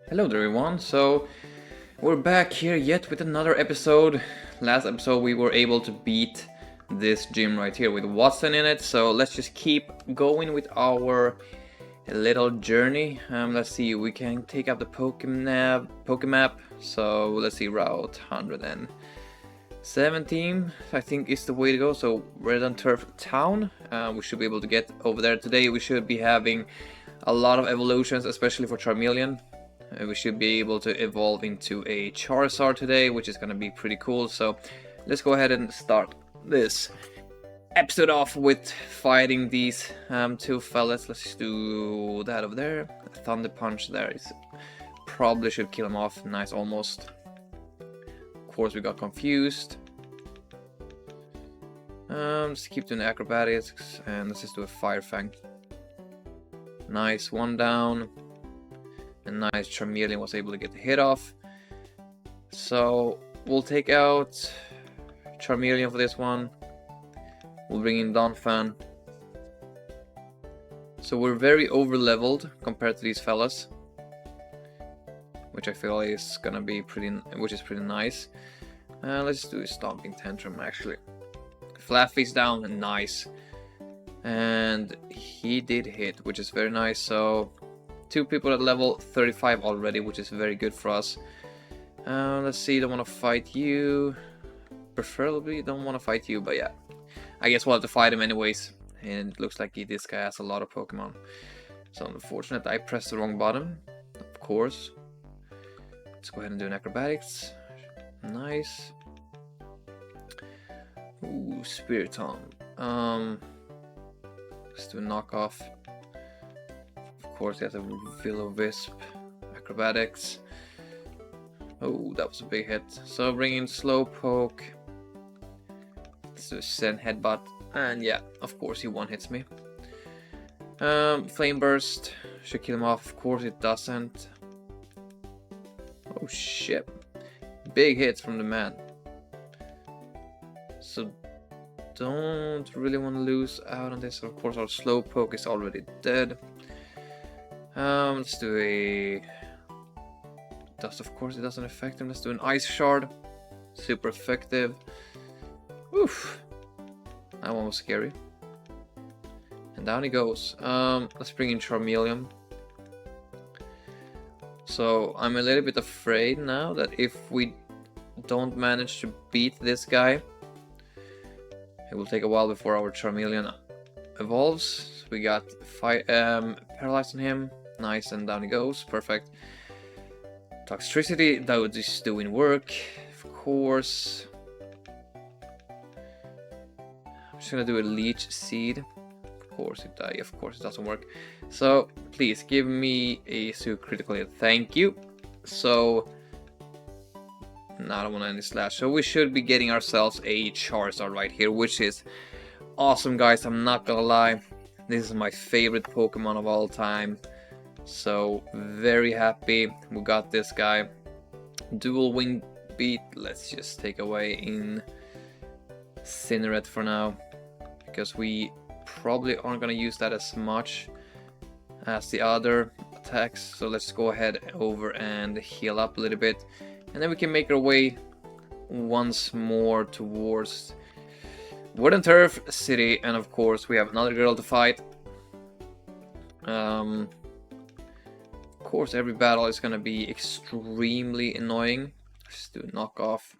Hello there everyone, so we're back here yet with another episode. Last episode we were able to beat this gym right here with Watson in it, so let's just keep going with our little journey. Let's see, we can take up the Pokemap, so let's see, Route 117 I think is the way to go, so Red and Turf Town. We should be able to get over there today. We should be having a lot of evolutions, especially for Charmeleon. We should be able to evolve into a Charizard today, which is going to be pretty cool. So let's go ahead and start this episode off with fighting these two fellas. Let's do that over there. Thunder Punch there is probably should kill him off. Nice, almost. Of course, we got confused. Let's keep doing acrobatics and let's just do a Fire Fang. Nice, one down. And nice, Charmeleon was able to get the hit off. So we'll take out Charmeleon for this one. We'll bring in Donphan. So we're very over leveled compared to these fellas, which I feel is gonna be pretty nice. Let's do a Stomping Tantrum actually. Flaffy's down, nice. And he did hit, which is very nice. So two people at level 35 already, which is very good for us. Let's see, don't want to fight you. Preferably don't want to fight you, but yeah. I guess we'll have to fight him anyways. And it looks like this guy has a lot of Pokemon. So unfortunate, I pressed the wrong button, of course. Let's go ahead and do an acrobatics. Nice. Ooh, Spiritomb. Let's do a knockoff. Of course, he has a Will-O-Wisp, acrobatics. Oh, that was a big hit. So bring in Slowpoke. Let's do a Zen Headbutt. And yeah, of course he one-hits me. Flame Burst. Should kill him off. Of course it doesn't. Oh shit. Big hits from the man. So don't really want to lose out on this. Of course our Slowpoke is already dead. Let's do a Dust, of course it doesn't affect him. Let's do an Ice Shard. Super effective. Oof. That one was scary. And down he goes. Let's bring in Charmeleon. So I'm a little bit afraid now that if we don't manage to beat this guy, it will take a while before our Charmeleon evolves. So we got Paralyzed on him. Nice, and down he goes. Perfect. Toxicity, that is doing work. Of course. I'm just gonna do a Leech Seed. Of course it dies. Of course it doesn't work. So please give me a super critical hit. Thank you. So now I don't want any slash. So we should be getting ourselves a Charizard right here, which is awesome, guys. I'm not gonna lie. This is my favorite Pokemon of all time. So very happy we got this guy. Dual Wing Beat. Let's just take away Incinerate for now, because we probably aren't gonna use that as much as the other attacks. So let's go ahead over and heal up a little bit, and then we can make our way once more towards Wood and Turf City. And of course we have another girl to fight. Of course, every battle is gonna be extremely annoying. Let's do a knockoff.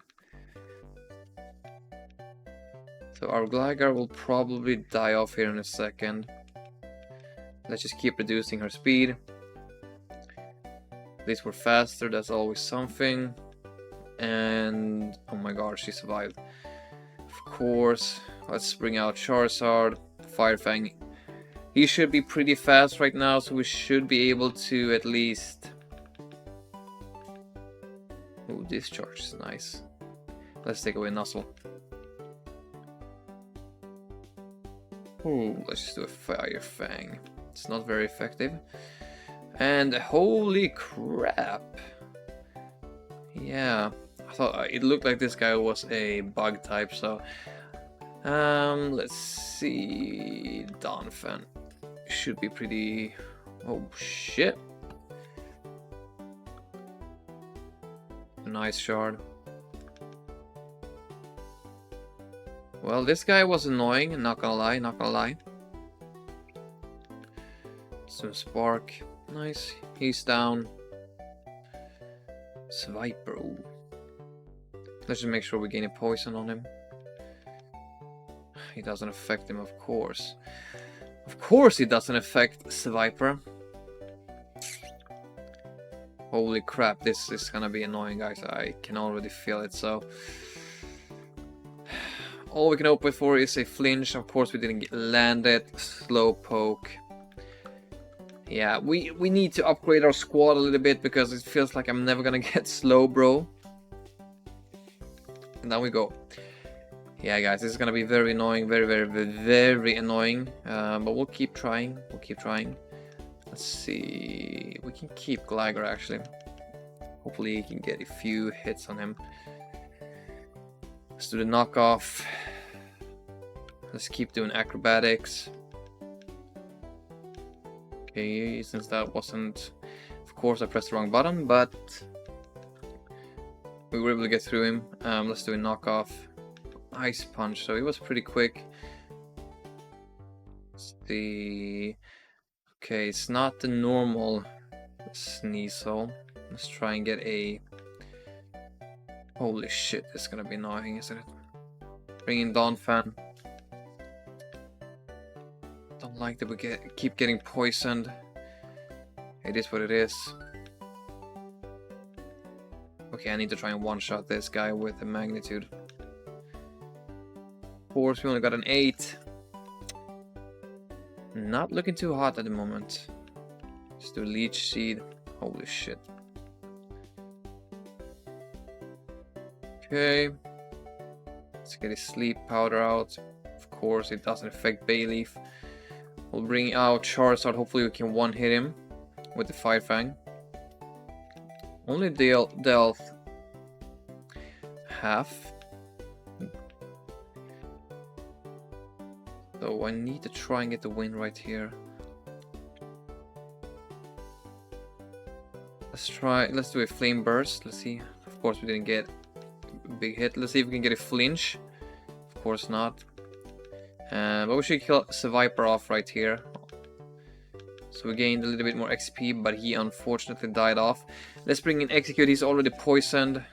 So our Gligar will probably die off here in a second. Let's just keep reducing her speed. At least we're faster, that's always something. And oh my god, she survived. Of course, let's bring out Charizard, Fire Fang. He should be pretty fast right now, so we should be able to at least... Oh, Discharge is nice. Let's take away Nuzzle. Oh, let's just do a Fire Fang. It's not very effective. And holy crap! Yeah, I thought it looked like this guy was a bug type, so... let's see... Donphan should be pretty... Oh shit. Nice shard. Well, this guy was annoying, not gonna lie, not gonna lie. Some spark. Nice. He's down. Swiper. Ooh. Let's just make sure we gain a poison on him. He doesn't affect him, of course. Of course he doesn't affect Swiper. Holy crap, this is gonna be annoying, guys. I can already feel it, so... all we can hope for is a flinch. Of course we didn't land it. Slowpoke. Yeah, we need to upgrade our squad a little bit because it feels like I'm never gonna get Slowbro. And down we go. Yeah, guys, this is gonna be very annoying, very annoying. But we'll keep trying. We'll keep trying. Let's see. We can keep Gligar actually. Hopefully, he can get a few hits on him. Let's do the knockoff. Let's keep doing acrobatics. Okay, since that wasn't... Of course, I pressed the wrong button, but we were able to get through him. Let's do a knockoff. Ice punch, so he was pretty quick. Let's see. Okay, it's not the normal Sneasel. Let's try and get a... Holy shit, this is gonna be annoying, isn't it? Bring in Donphan. Don't like that we keep getting poisoned. It is what it is. Okay, I need to try and one-shot this guy with a magnitude. Of course, we only got an 8. Not looking too hot at the moment. Let's do Leech Seed. Holy shit. Okay. Let's get his Sleep Powder out. Of course, it doesn't affect Bayleaf. We'll bring out Charizard. Hopefully, we can one-hit him with the Fire Fang. Only dealt half. So I need to try and get the win right here. Let's do a Flame Burst. Let's see. Of course we didn't get a big hit. Let's see if we can get a flinch. Of course not. But we should kill Swiper off right here. So we gained a little bit more XP, but he unfortunately died off. Let's bring in Execute. He's already poisoned.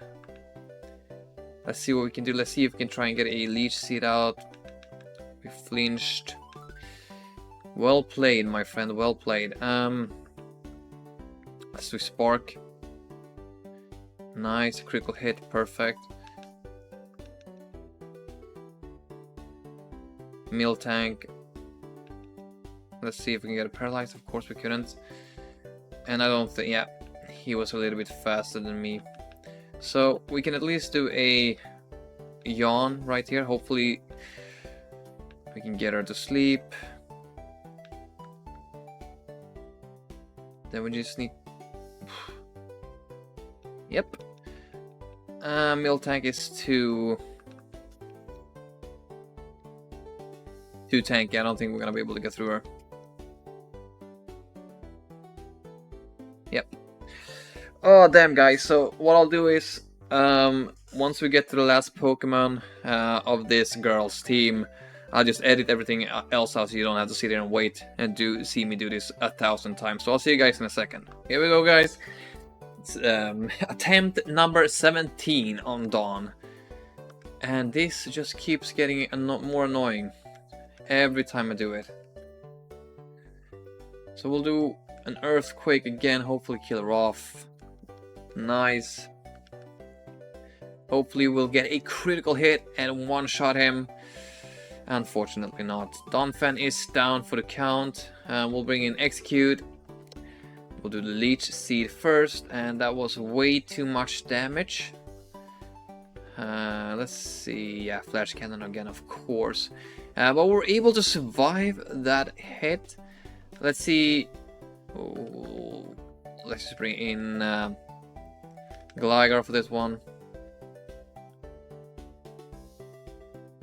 Let's see what we can do. Let's see if we can try and get a Leech Seed out. We flinched. Well played, my friend. Well played. Let's do Spark. Nice. Critical hit. Perfect. Miltank. Let's see if we can get a Paralyze. Of course we couldn't. And I don't think... Yeah. He was a little bit faster than me. So we can at least do a Yawn right here. Hopefully we can get her to sleep. Then we just need... Yep. Miltank is too tanky. I don't think we're gonna be able to get through her. Yep. Oh damn, guys. So what I'll do is once we get to the last Pokemon of this girl's team, I'll just edit everything else out so you don't have to sit there and wait and see me do this 1,000 times. So I'll see you guys in a second. Here we go, guys. It's, attempt number 17 on Dawn. And this just keeps getting more annoying every time I do it. So we'll do an Earthquake again, hopefully kill her off. Nice. Hopefully we'll get a critical hit and one-shot him. Unfortunately not. Donphan is down for the count. We'll bring in Execute. We'll do the Leech Seed first, and that was way too much damage. Let's see. Yeah, Flash Cannon again, of course. But we're able to survive that hit. Let's see. Oh, let's just bring in Gligar for this one.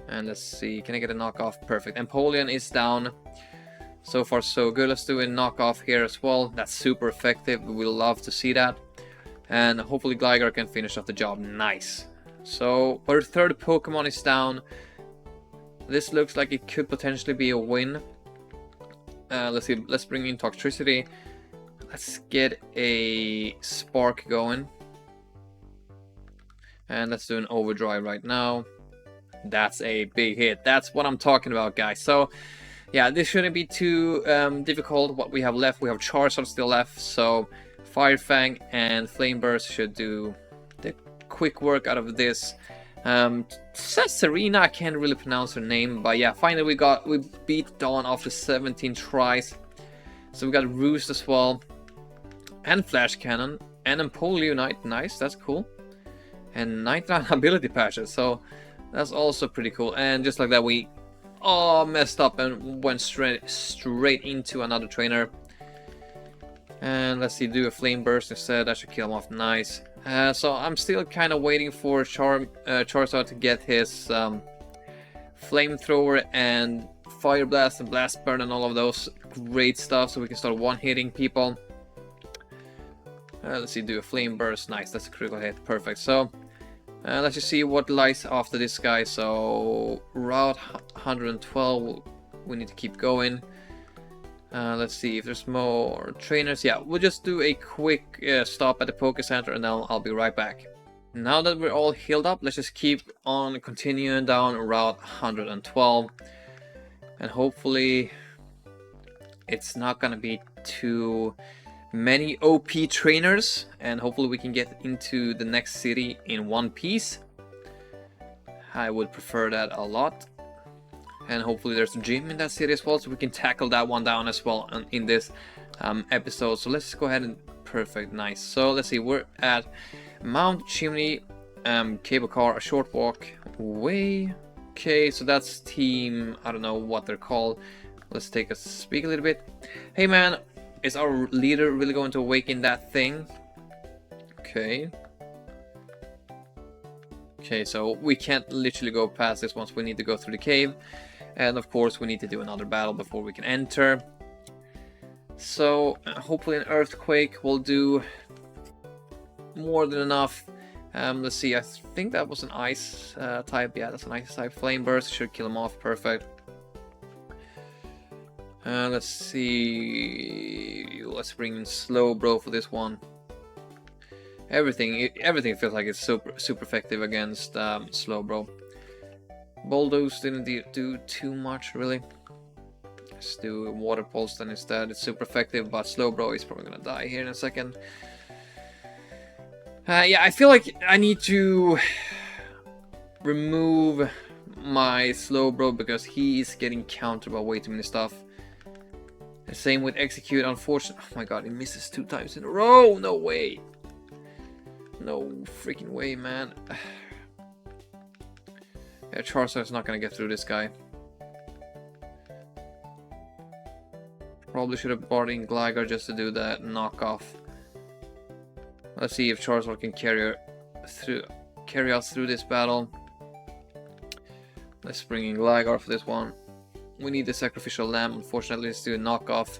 And let's see, can I get a knockoff? Perfect. Empoleon is down. So far so good. Let's do a knockoff here as well. That's super effective. We'll love to see that. and hopefully Gligar can finish off the job. Nice. So our third Pokemon is down. This looks like it could potentially be a win. Let's see. Let's bring in Toxtricity. Let's get a Spark going. And let's do an Overdrive right now. That's a big hit. That's what I'm talking about, guys. So, yeah, this shouldn't be too difficult. What we have left, we have Charizard still left. So, Fire Fang and Flame Burst should do the quick work out of this. Serena, I can't really pronounce her name, but yeah, finally we beat Dawn after 17 tries. So we got Roost as well, and Flash Cannon, and Empoleon Unite. Nice, that's cool. And 99 ability patches, so that's also pretty cool. And just like that, we messed up and went straight into another trainer. And let's see, do a Flame Burst instead. That should kill him off. Nice. So I'm still kind of waiting for Charizard to get his Flamethrower and Fire Blast and Blast Burn and all of those great stuff, so we can start one-hitting people. Let's see, do a Flame Burst. Nice, that's a critical hit. Perfect. So let's just see what lies after this guy. So Route 112, we need to keep going. Let's see if there's more trainers. Yeah, we'll just do a quick stop at the Poké Center and then I'll be right back. Now that we're all healed up, let's just keep on continuing down Route 112. And hopefully it's not gonna be too many OP trainers. And hopefully we can get into the next city in one piece. I would prefer that a lot. And hopefully there's a gym in that city as well, so we can tackle that one down as well in this episode. So let's go ahead and perfect, nice. So let's see, we're at Mount Chimney cable car, a short walk away. Okay, so that's team, I don't know what they're called. Let's take a speak a little bit. Hey man, is our leader really going to awaken that thing? Okay. Okay, so we can't literally go past this once. We need to go through the cave. And of course we need to do another battle before we can enter. So hopefully an earthquake will do more than enough. Let's see, I think that was an ice type. Yeah, that's an ice type. Flame Burst should kill him off. Perfect. Let's see. Let's bring in Slowbro for this one. Everything feels like it's super effective against Slowbro. Bulldoze didn't do too much really. Let's do Water Pulse then instead. It's super effective, but Slowbro is probably gonna die here in a second. Yeah, I feel like I need to remove my Slowbro because he is getting countered by way too many stuff. The same with Execute, unfortunately. Oh my god, he misses 2 times in a row! No way! No freaking way, man. Yeah, Charizard's not gonna get through this guy. Probably should have brought in Gligar just to do that knockoff. Let's see if Charizard can carry us through this battle. Let's bring in Gligar for this one. We need the Sacrificial Lamb. Unfortunately, let's do a knockoff.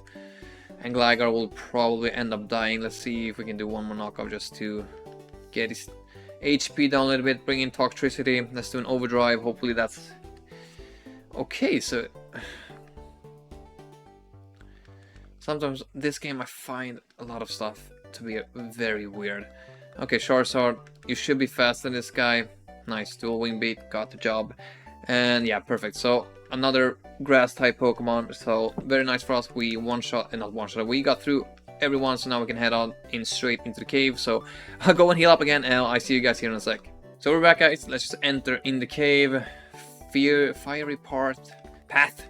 And Gligar will probably end up dying. Let's see if we can do one more knockoff just to get his HP down a little bit. Bring in Toxtricity. Let's do an Overdrive. Hopefully that's okay. So sometimes this game I find a lot of stuff to be very weird. Okay, Charizard, you should be faster than this guy. Nice, dual wing beat, got the job. And yeah, perfect. So another grass type Pokemon. So very nice for us. We we got through everyone, so now we can head on in straight into the cave. So I'll go and heal up again, and I'll see you guys here in a sec. So we're back, guys. Let's just enter in the cave. Fiery path.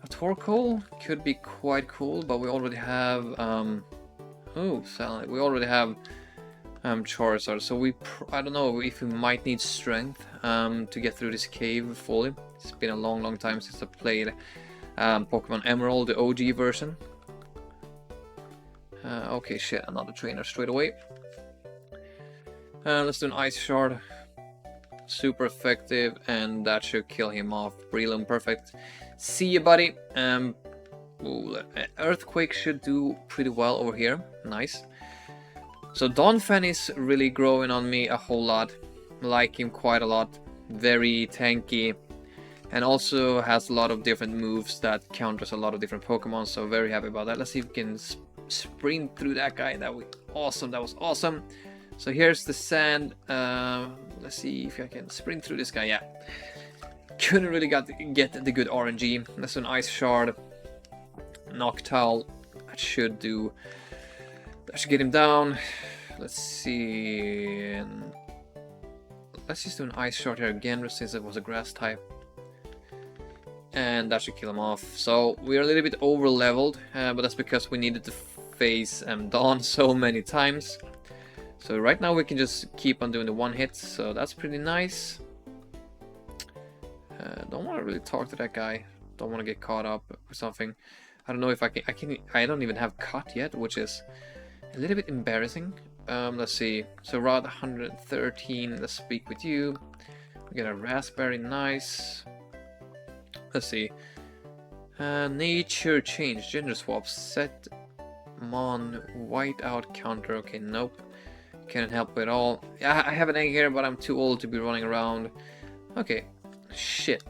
A Torkoal could be quite cool, but we already have we already have Charizard. So I don't know if we might need strength to get through this cave fully. It's been a long time since I played Pokémon Emerald, the OG version. Okay, shit, another trainer straight away. Let's do an Ice Shard. Super effective, and that should kill him off. Breloom, perfect. See you, buddy. Earthquake should do pretty well over here. Nice. So Donphan is really growing on me a whole lot. Like him quite a lot. Very tanky. And also has a lot of different moves that counters a lot of different Pokemon. So very happy about that. Let's see if we can sprint through that guy. That was awesome. That was awesome. So here's the sand. Let's see if I can sprint through this guy. Yeah. Couldn't really get the good RNG. That's an Ice Shard. Noctowl. That should do. That should get him down. Let's see. Let's just do an Ice Shard here again, since it was a grass type. And that should kill him off. So we're a little bit over leveled, but that's because we needed to face Dawn so many times. So right now we can just keep on doing the one hit, so that's pretty nice. Don't want to really talk to that guy. Don't want to get caught up or something. I don't know if I can. I don't even have cut yet, which is a little bit embarrassing. Let's see. So Route 113. Let's speak with you. We get a raspberry. Nice. Let's see. Nature change. Gender swap. Set Mon white out counter. Okay, nope. Can't help at all. Yeah, I have an egg here, but I'm too old to be running around. Okay. Shit.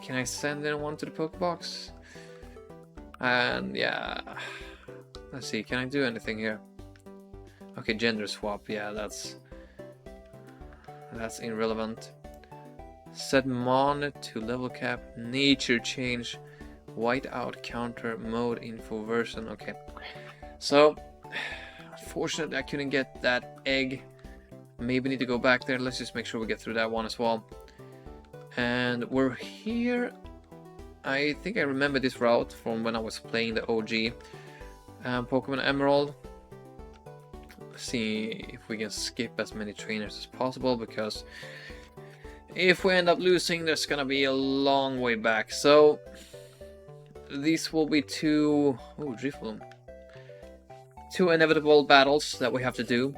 Can I send anyone to the Pokebox? And yeah. Let's see. Can I do anything here? Okay, gender swap. Yeah, that's irrelevant. Set Mon to level cap. Nature change. White out counter mode info version. Okay. So unfortunately I couldn't get that egg. Maybe need to go back there. Let's just make sure we get through that one as well. And we're here. I think I remember this route from when I was playing the OG Pokemon Emerald. Let's see if we can skip as many trainers as possible, because if we end up losing, there's gonna be a long way back. So these will be two inevitable battles that we have to do.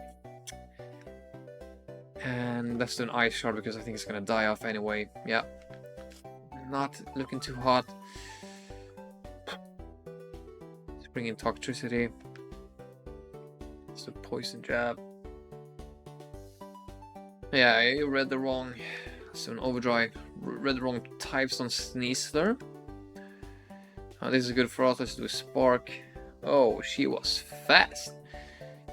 And let's do an Ice Shard because I think it's gonna die off anyway. Yeah. Not looking too hot. Let's bring in Toxtricity. It's a Poison Jab. Yeah, I read the wrong. So an Overdrive. Read the wrong types on Sneasler. This is good for us. Let's do a Spark. Oh, she was fast.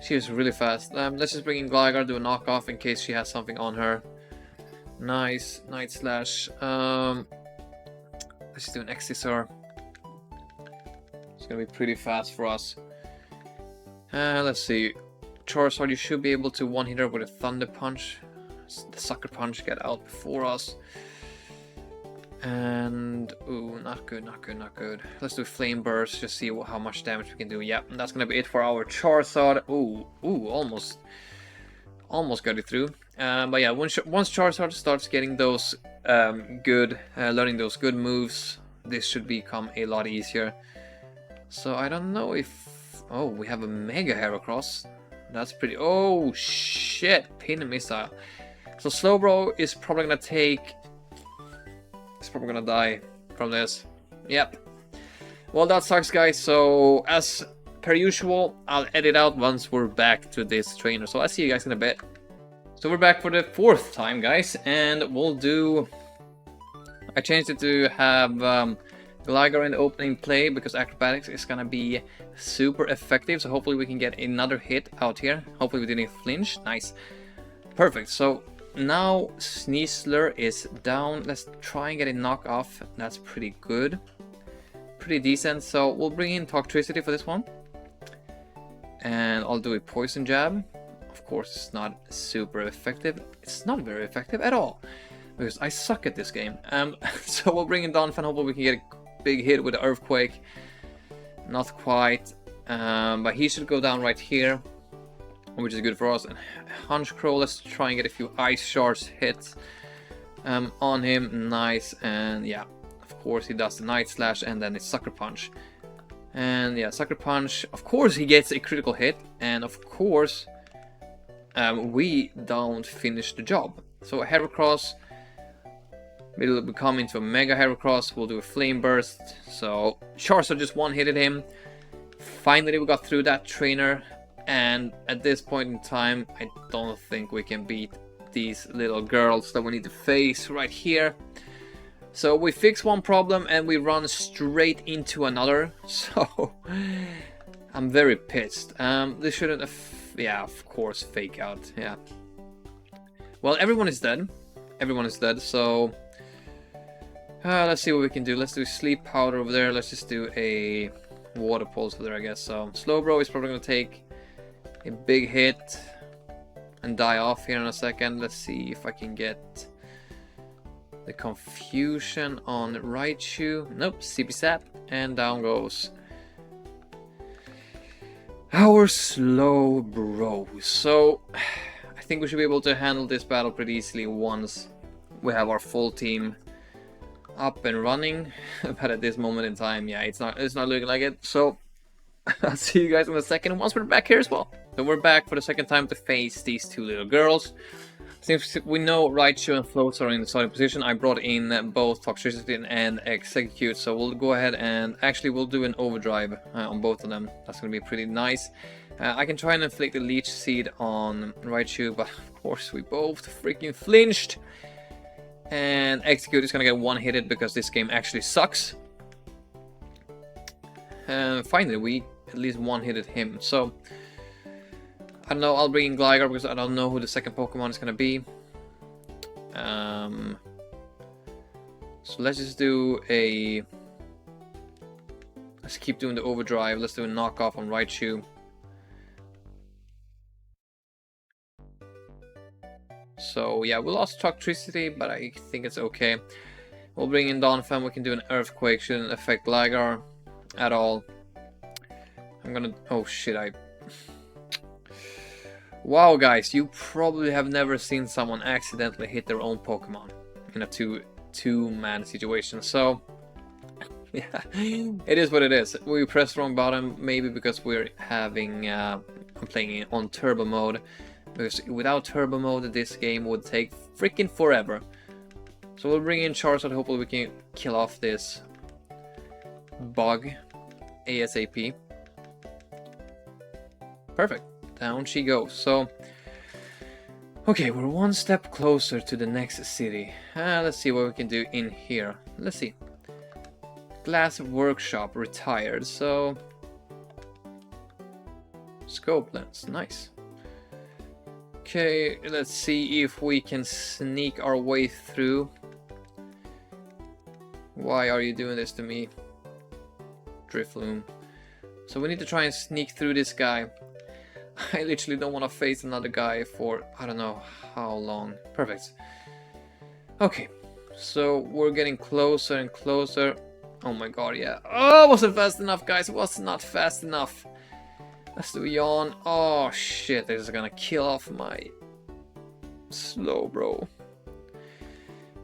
She was really fast. Let's just bring in Gligar, do a knockoff in case she has something on her. Nice. Night Slash. Let's just do an Excisor. It's gonna be pretty fast for us. Let's see. Charizard, you should be able to one-hit her with a Thunder Punch. The Sucker Punch get out before us. And ooh, not good, not good, not good. Let's do Flame Burst, just see how much damage we can do. Yep, and that's gonna be it for our Charizard. Ooh, almost got it through. But yeah, once Charizard starts getting those learning those good moves, this should become a lot easier. So I don't know if we have a Mega Heracross. That's pretty. Oh shit, Pin Missile. So Slowbro is probably gonna take. He's probably gonna die from this. Yep. Well, that sucks, guys. So as per usual, I'll edit out once we're back to this trainer. So I'll see you guys in a bit. So we're back for the 4th time, guys, and we'll do. I changed it to have Gligar in the opening play because Acrobatics is gonna be super effective. So hopefully we can get another hit out here. Hopefully we didn't flinch. Nice. Perfect. So now Sneasler is down. Let's try and get a knockoff. That's pretty good. Pretty decent. So we'll bring in Toxtricity for this one. And I'll do a Poison Jab. Of course, it's not super effective. It's not very effective at all. Because I suck at this game. So we'll bring in Donphan. Hopefully we can get a big hit with the Earthquake. Not quite. But he should go down right here, which is good for us. And Honchkrow, let's try and get a few Ice Shards hits on him. Nice. And yeah, of course he does the Night Slash and then it's Sucker Punch. And yeah, Sucker Punch, of course he gets a critical hit. And of course we don't finish the job. So a Heracross, it'll become into a Mega Heracross. We'll do a Flame Burst. So Charizard just one-hitted him. Finally we got through that trainer. And at this point in time, I don't think we can beat these little girls that we need to face right here. So we fix one problem and we run straight into another. So I'm very pissed. This shouldn't have... Yeah, of course, fake out. Yeah. Well, everyone is dead. Everyone is dead, so... let's see what we can do. Let's do sleep powder over there. Let's just do a water pulse over there, I guess. So Slowbro is probably going to take a big hit and die off here in a second. Let's see if I can get the confusion on Raichu. Nope, CP sap, and down goes our Slowbro. So I think we should be able to handle this battle pretty easily once we have our full team up and running. But at this moment in time, yeah, it's not looking like it. So I'll see you guys in a second once we're back here as well. So we're back for the second time to face these two little girls. Since we know Raichu and Floats are in the starting position, I brought in both Toxtricity and Execute. So we'll go ahead and actually we'll do an overdrive on both of them. That's going to be pretty nice. I can try and inflict the Leech Seed on Raichu, but of course we both freaking flinched. And Execute is going to get one-hitted because this game actually sucks. And finally we at least one-hitted him. So I don't know, I'll bring in Gligar because I don't know who the second Pokemon is going to be. So let's just do a... Let's keep doing the overdrive. Let's do a knockoff on Raichu. So yeah, we lost Toxtricity, but I think it's okay. We'll bring in Donphan. We can do an Earthquake. Shouldn't affect Gligar at all. I'm gonna... Oh shit, Wow, guys, you probably have never seen someone accidentally hit their own Pokemon in a two-man situation. So, yeah, it is what it is. We pressed wrong button, maybe because we're having... I'm playing on Turbo mode. Because without Turbo mode, this game would take freaking forever. So we'll bring in Charizard. Hopefully we can kill off this bug ASAP. Perfect. Down she goes. So, okay, we're one step closer to the next city. Let's see what we can do in here. Let's see. Glass Workshop retired. So, Scope Lens, nice. Okay, let's see if we can sneak our way through. Why are you doing this to me? Drifloon. So we need to try and sneak through this guy. I literally don't want to face another guy for I don't know how long. Perfect. Okay, so we're getting closer and closer. Oh my god, yeah. Oh, it wasn't fast enough, guys. It was not fast enough. Let's do Yawn. Oh shit, this is gonna kill off my Slowbro.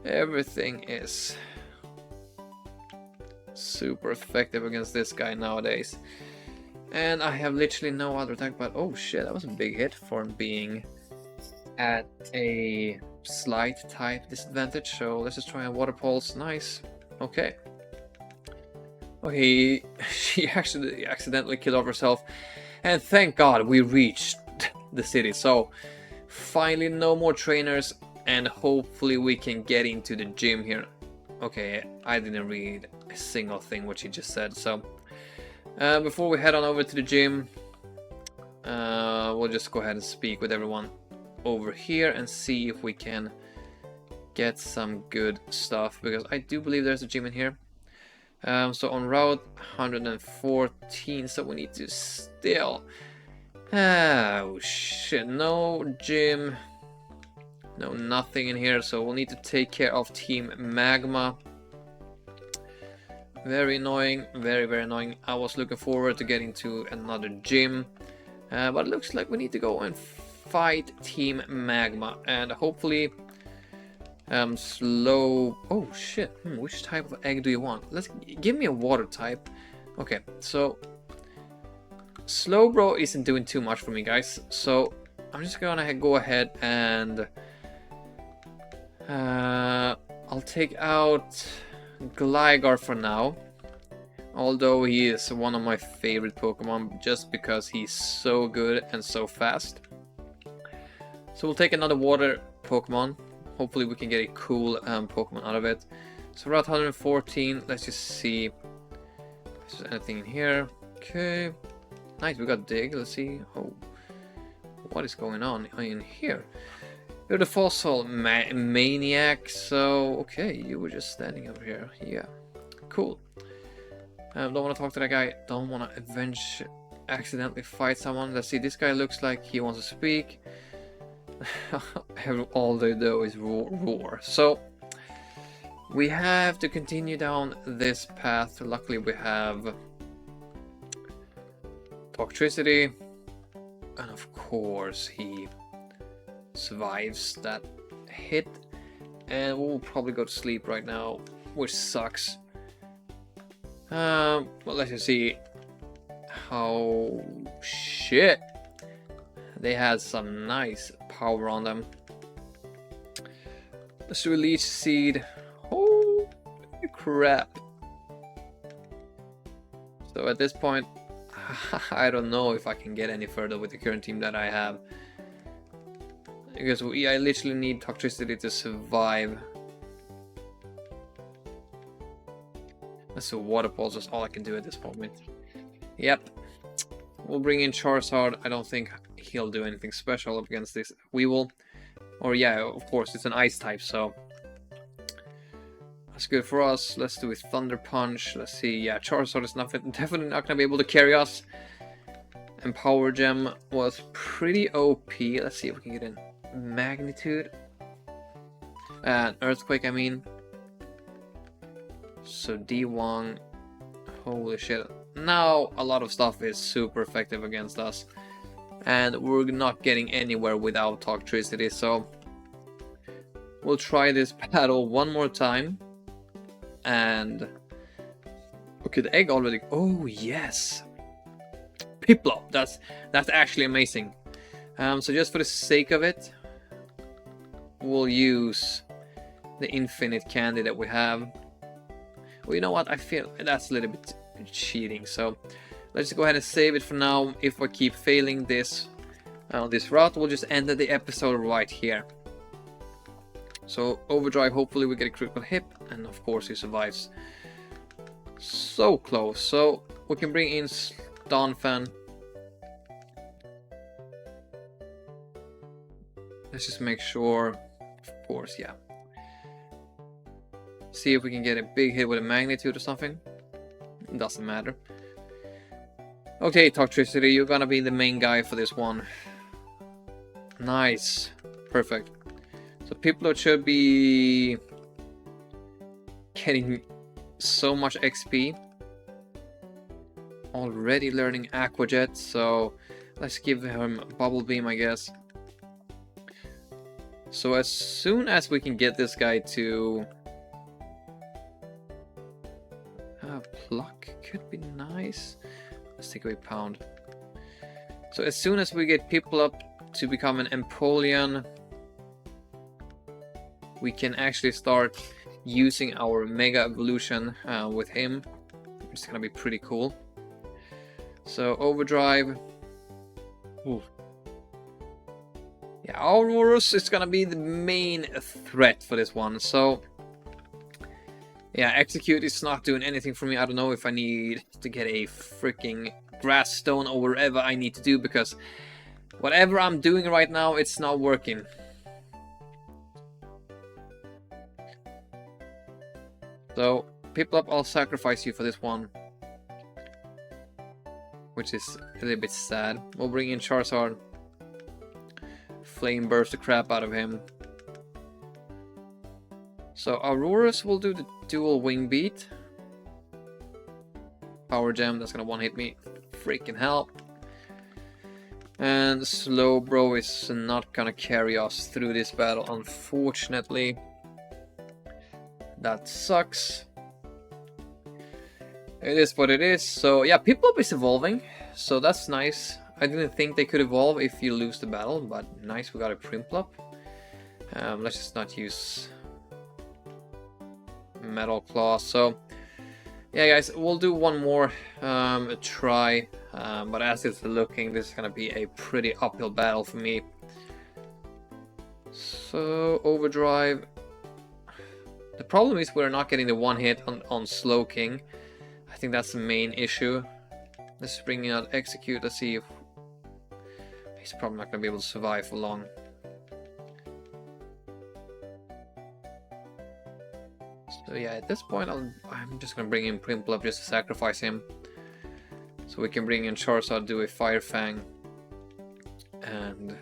Everything is super effective against this guy nowadays. And I have literally no other attack, but oh shit, that was a big hit for being at a slight type disadvantage. So let's just try a Water Pulse. Nice. Okay. Okay, she actually accidentally killed off herself. And thank God we reached the city. So finally no more trainers and hopefully we can get into the gym here. Okay, I didn't read a single thing what she just said. So before we head on over to the gym, we'll just go ahead and speak with everyone over here and see if we can get some good stuff, because I do believe there's a gym in here. So on route 114, so we need to still... Oh shit, no gym, no nothing in here, so we'll need to take care of Team Magma. Very annoying, very annoying. I was looking forward to getting to another gym, but it looks like we need to go and fight Team Magma, and hopefully slow... Oh shit, which type of egg do you want? Let's give me a water type. Okay, so Slowbro isn't doing too much for me, guys, so I'm just gonna go ahead and I'll take out Gligar for now. Although he is one of my favorite Pokemon just because he's so good and so fast. So we'll take another water Pokemon. Hopefully we can get a cool Pokemon out of it. So Route 114, let's just see if there's anything in here. Okay, nice, we got Dig, let's see. Oh, what is going on in here? You're the fossil maniac, so okay, you were just standing over here. Yeah, cool. Don't want to talk to that guy, don't want to accidentally fight someone. Let's see, this guy looks like he wants to speak. All they do is roar. So we have to continue down this path. Luckily we have Toxtricity, and of course he survives that hit, and we'll probably go to sleep right now, which sucks. Well, let's just see how shit. They had some nice power on them. Let's do a Leech Seed. Holy crap. So at this point, I don't know if I can get any further with the current team that I have. Because I literally need Toxtricity to survive. So Water Pulse is all I can do at this moment. Yep. We'll bring in Charizard. I don't think he'll do anything special up against this Weevil. Or yeah, of course, it's an ice type, so that's good for us. Let's do a Thunder Punch. Let's see. Yeah, Charizard is definitely not gonna be able to carry us. And Power Gem was pretty OP. Let's see if we can get in Magnitude. And Earthquake, I mean. So D1. Holy shit. Now a lot of stuff is super effective against us. And we're not getting anywhere without Toxtricity, so we'll try this battle one more time. And okay, the egg already. Oh yes, Piplup. That's actually amazing. So just for the sake of it, we'll use the infinite candy that we have. Well, you know what? I feel that's a little bit cheating. So let's just go ahead and save it for now. If I keep failing this route, we'll just end the episode right here. So Overdrive, hopefully we get a critical hit, and of course he survives. So close. So we can bring in Donphan. Let's just make sure, of course, yeah. See if we can get a big hit with a Magnitude or something. It doesn't matter. Okay, Toxtricity, you're gonna be the main guy for this one. Nice. Perfect. So Piplup should be getting so much XP. Already learning Aqua Jet, so let's give him Bubble Beam, I guess. So as soon as we can get this guy to Pluck, could be nice. Let's take away Pound. So as soon as we get Piplup to become an Empoleon, we can actually start using our Mega Evolution with him, which is gonna be pretty cool. So Overdrive. Ooh. Yeah, Aurorus is gonna be the main threat for this one. So yeah, Execute is not doing anything for me. I don't know if I need to get a freaking Grass Stone or whatever I need to do, because whatever I'm doing right now, it's not working. So, Piplup, I'll sacrifice you for this one. Which is a little bit sad. We'll bring in Charizard. Flame Burst the crap out of him. So Aurorus will do the dual Wing Beat. Power Gem, that's gonna one hit me. Freaking hell. And Slowbro is not gonna carry us through this battle, unfortunately. That sucks. It is what it is. So yeah, Piplup is evolving, so that's nice. I didn't think they could evolve if you lose the battle, but nice, we got a Prinplup. Let's just not use Metal Claw. So Yeah, guys, we'll do one more try, but as it's looking, this is gonna be a pretty uphill battle for me. So, overdrive. The problem is we're not getting the one hit on Slow King. I think that's the main issue. Let's bring out execute. Let's see if he's probably not gonna be able to survive for long. So yeah, at this point I'm just gonna bring in Prinplup just to sacrifice him. So we can bring in Charizard, do a Fire Fang. And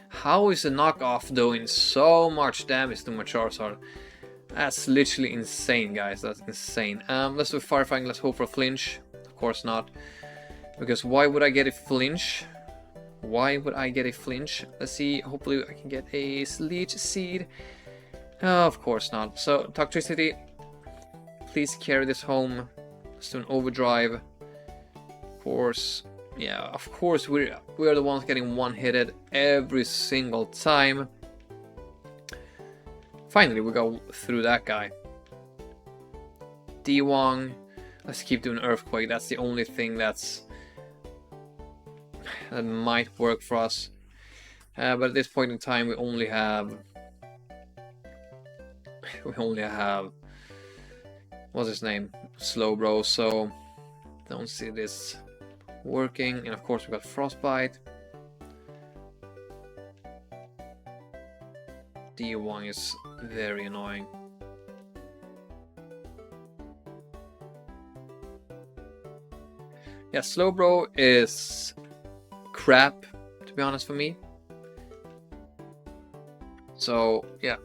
how is the knockoff doing so much damage to my Charizard? That's literally insane, guys. That's insane. Let's do Fire Fang, let's hope for a flinch. Of course not. Because why would I get a flinch? Why would I get a flinch? Let's see, hopefully I can get a Leech Seed. Oh, of course not. So, Toxicity, please carry this home. Let's do an overdrive. Of course, yeah, of course we're the ones getting one-hitted every single time. Finally, we go through that guy. D-Wong, let's keep doing Earthquake. That's the only thing that might work for us. But at this point in time, we only have what's his name, Slowbro, so don't see this working. And of course we got Frostbite. D1 is very annoying. Yeah, Slowbro is crap, to be honest, for me. So yeah.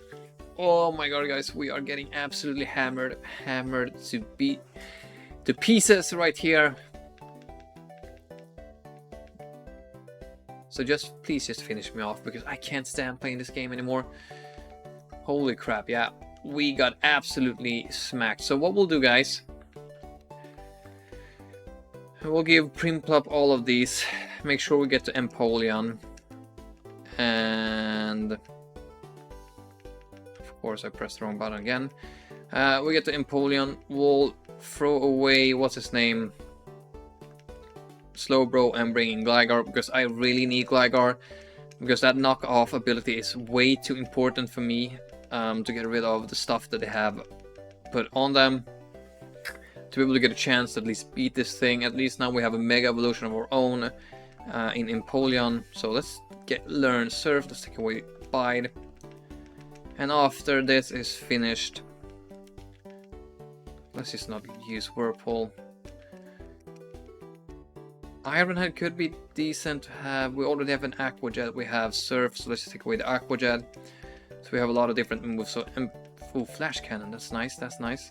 Oh my god, guys, we are getting absolutely hammered to pieces right here. So please just finish me off, because I can't stand playing this game anymore. Holy crap, yeah, we got absolutely smacked. So what we'll do, guys, we'll give Prinplup all of these, make sure we get to Empoleon, and of course I pressed the wrong button again. We get to Empoleon, we'll throw away, what's his name, Slowbro, and bring in Gligar, because I really need Gligar, because that knockoff ability is way too important for me to get rid of the stuff that they have put on them, to be able to get a chance to at least beat this thing. At least now we have a Mega Evolution of our own in Empoleon. So let's learn Surf, let's take away Bite, and after this is finished, let's just not use Whirlpool. Ironhead could be decent to have. We already have an Aqua Jet, we have Surf, so let's just take away the Aqua Jet. So we have a lot of different moves. So full Flash Cannon, that's nice, that's nice.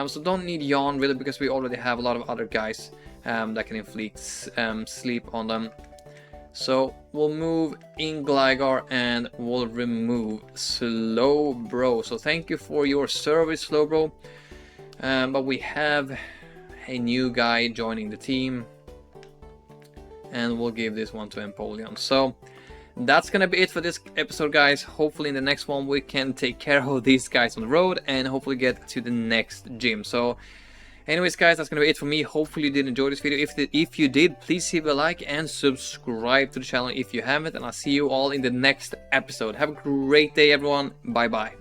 So don't need Yawn really, because we already have a lot of other guys that can inflict sleep on them. So we'll move in Gligar and we'll remove Slowbro. So thank you for your service, Slowbro. But we have a new guy joining the team, and we'll give this one to Empoleon. So that's gonna be it for this episode, guys. Hopefully in the next one we can take care of these guys on the road and hopefully get to the next gym. So anyways, guys, that's gonna be it for me. Hopefully you did enjoy this video. If you did, please leave a like and subscribe to the channel if you haven't, and I'll see you all in the next episode. Have a great day, everyone. Bye bye.